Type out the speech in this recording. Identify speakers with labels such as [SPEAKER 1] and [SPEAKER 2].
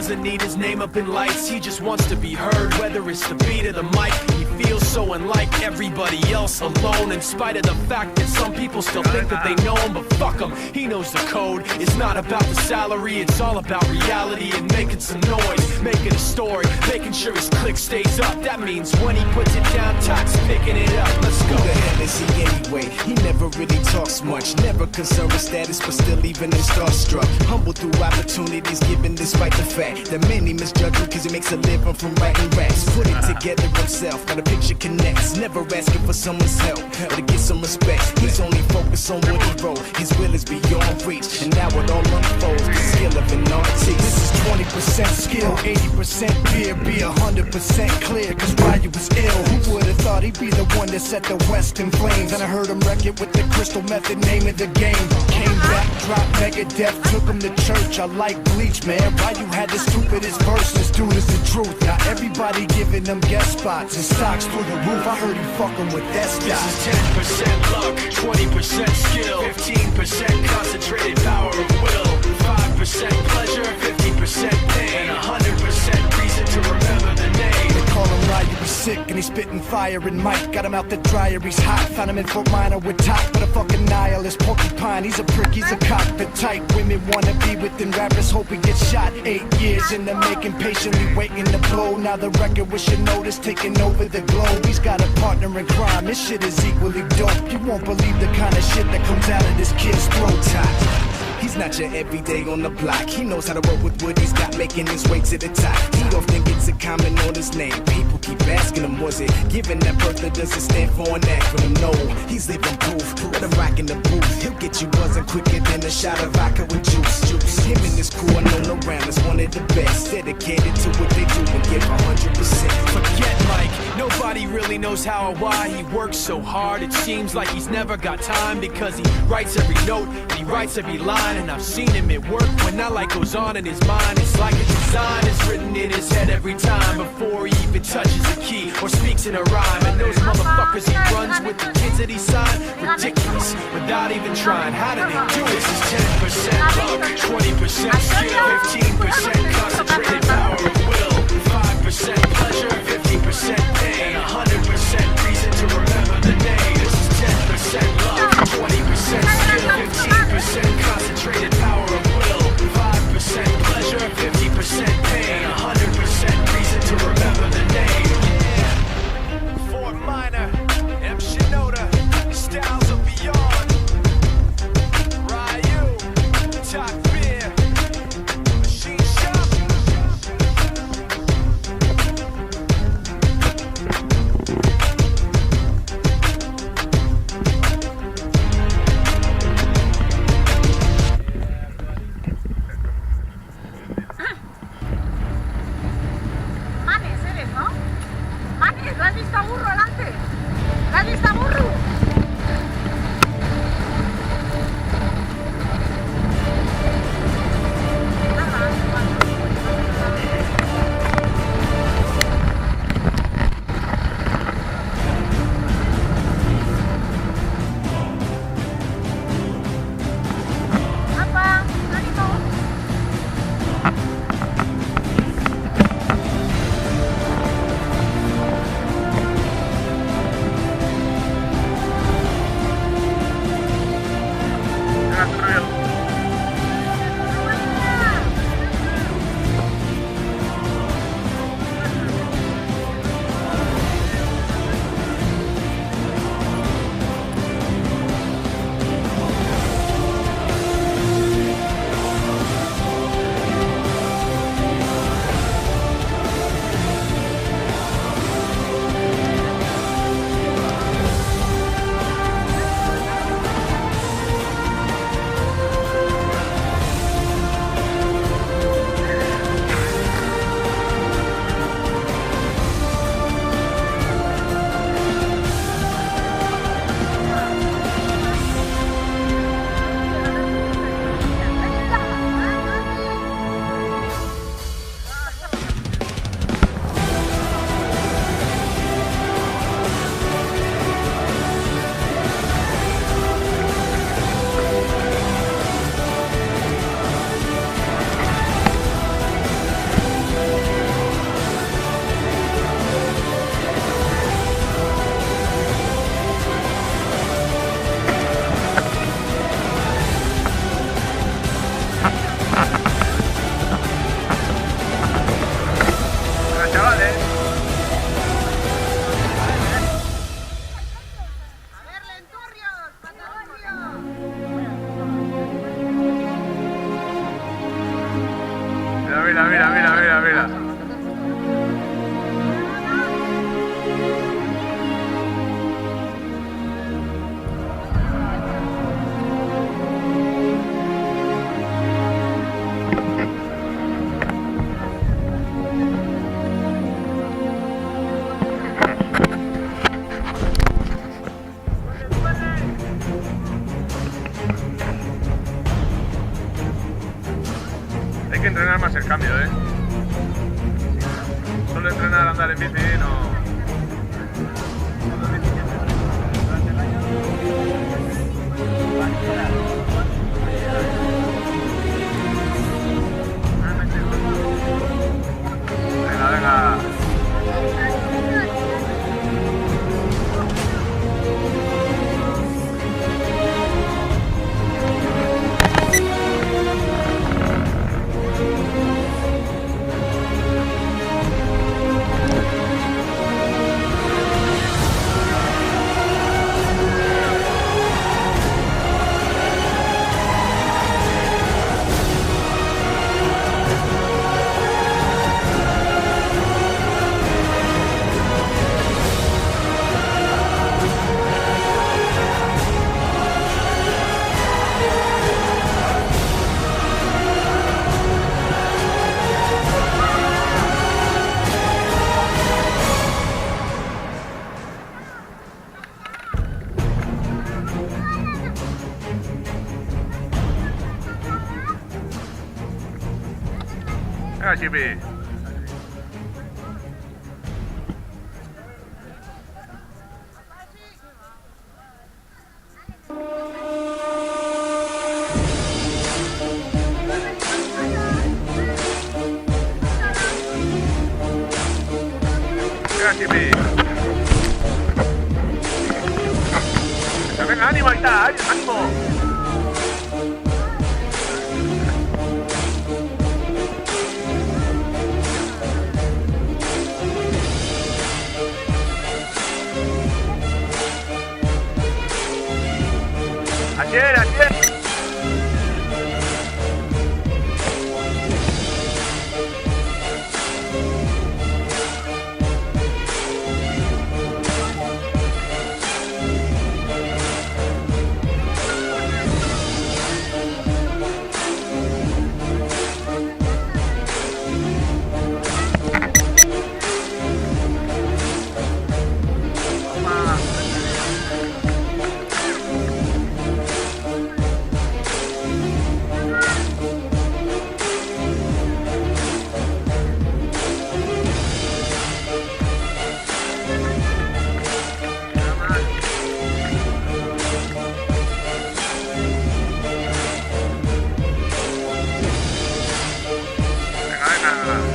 [SPEAKER 1] doesn't need his name up in lights, he just wants to be heard. Whether it's the beat of the mic, he feels so unlike everybody else, alone, in spite of the fact that some people still think that they know him. But fuck him, he knows the code. It's not about the salary, it's all about reality and making some noise, making a story, making sure his click stays up. That means when he puts it down, Tox picking it up. Let's go.
[SPEAKER 2] Who the hell is he anyway? He never really talks much, never concerned with status, but still even him starstruck. Humble through opportunities given despite the fact that many misjudge him cause he makes a living from writing raps. Put it together himself, got a picture connects, never asking for someone's help or to get some respect. He's only focused on what he wrote, his will is beyond reach, and now it all unfolds, the skill of an artist.
[SPEAKER 3] This is 20% skill, 80% fear, be 100% clear, cause Ryu was ill. Who would've thought he'd be the one that set the West in flames? And I heard him wreck it with the Crystal Method, name of the game. Came back, dropped Megadeth, took him to church. I like Bleach, man. Ryu had the stupidest verses, dude is the truth. Now everybody giving them guest spots and stocks through the roof. I heard he fucking with that stock.
[SPEAKER 1] This is 10% luck, 20% skill, 15% concentrated power of will, 5% pleasure, 50% pain, and 100% reason to remember the name.
[SPEAKER 3] They call him Ryu, he's sick and he's spitting fire and Mike got him out the dryer, he's hot. Found him in Fort Minor with top, but a fucking nihilist porcupine. He's a prick, he's a cockpit type. Women wanna be with him, rappers hope he gets shot. 8 years in the making, patiently waiting to blow. Now the record with your notice taking over the globe. He's got a partner in crime, this shit is equally dope. You won't believe the kind of shit that comes out of this kid's throat.
[SPEAKER 2] He's not your everyday on the block. He knows how to work with what he's got, making his way to the top. He often gets a comment on his name. People keep asking him, was it given that birth or does it stand for an acronym? No, he's living proof. Let him rock in the booth. He'll get you buzzing quicker than a shot of vodka with juice. Him and his crew are known around as one of the best. Dedicated to what they do and give 100%.
[SPEAKER 1] Forget Mike, nobody really knows how or why he works so hard. It seems like he's never got time because he writes every note and he writes every line. And I've seen him at work when that light goes on in his mind. It's like a design is written in his head every time before he even touches a key or speaks in a rhyme. And those motherfuckers he runs with, the kids that he signed, ridiculous, without even trying. How did he do this? Is 10% luck, 20% skill, 15% concentrated power of will, 5% pleasure, 50% pain, 100% reason to remember the name. This is 10% luck, 20% skill, 15% concentrated power of will, 5% pleasure, 50% pain, 100% reason to remember the name. Yeah. Fort Minor, M. Shinoda, Styles of Beyond, Ryu, Top Beer, Machine Shop.
[SPEAKER 4] Mira, mira, mira. Hay que entrenar más el cambio, ¿eh? Solo entrenar a andar en bici, no. Venga, venga. Venga, Chipi. Venga, Chipi. Venga, ánimo, ahí está, ánimo. Ayer, ayer. Venga, venga.